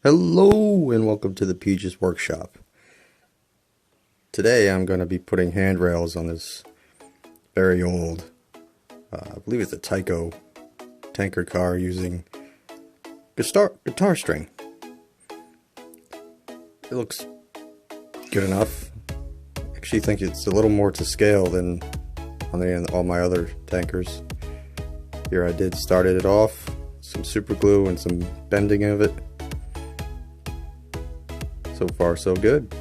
Hello and welcome to the Peej's workshop. Today I'm going to be putting handrails on this very old, I believe it's a Tyco tanker car using guitar string. It looks good enough. I actually think it's a little more to scale than on all my other tankers. Here I did started it off, some super glue and some bending of it. So far so good.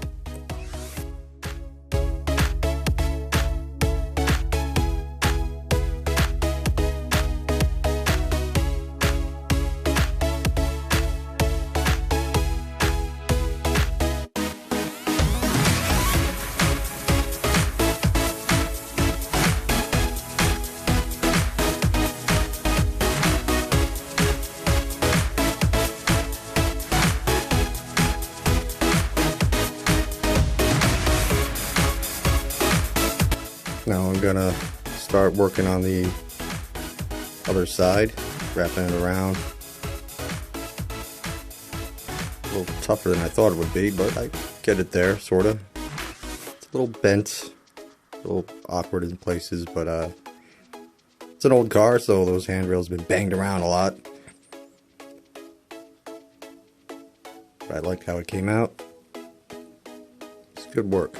Now I'm gonna start working on the other side, wrapping it around. A little tougher than I thought it would be, but I get it there, sorta. It's a little bent, a little awkward in places, but it's an old car, so those handrails have been banged around a lot. But I like how it came out. It's good work.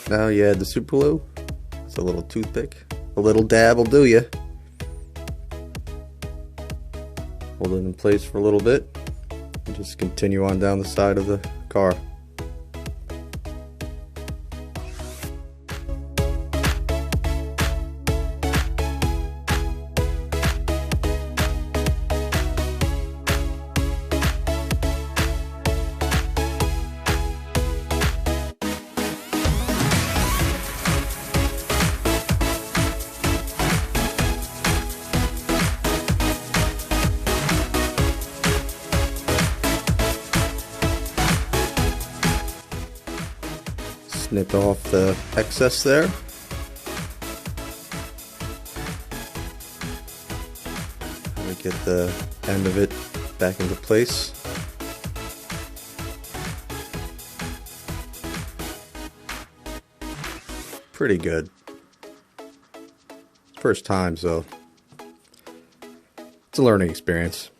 Now you add the super glue. It's a little toothpick. A little dab will do ya. Hold it in place for a little bit and just continue on down the side of the car. Snip off the excess there. Get the end of it back into place. pretty good. First time, so it's a learning experience.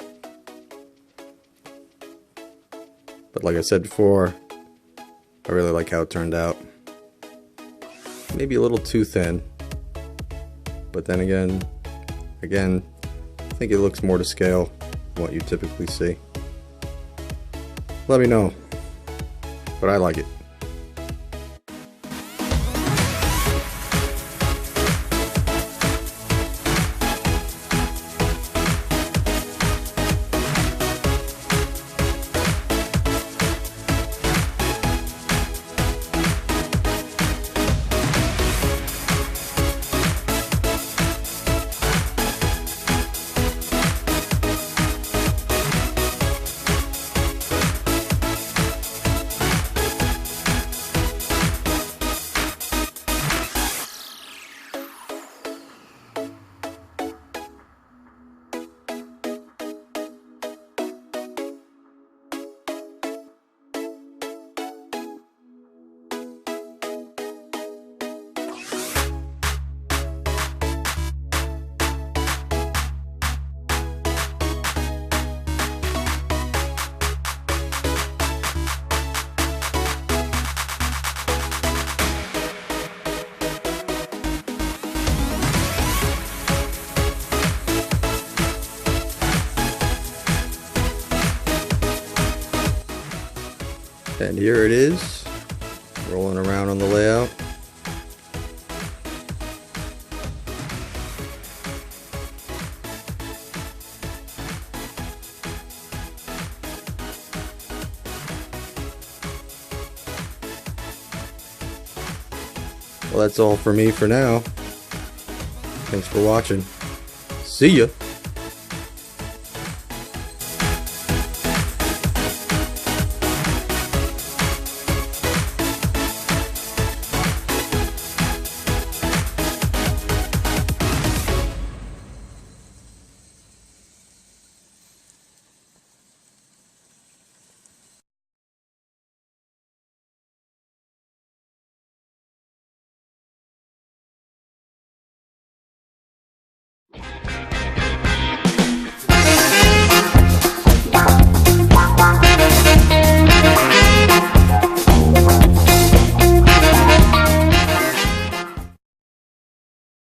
But like I said before, I really like how it turned out. Maybe a little too thin, but then again, I think it looks more to scale than what you typically see. Let me know, but I like it. And here it is, rolling around on the layout. Well, that's all for me for now. Thanks for watching. See ya.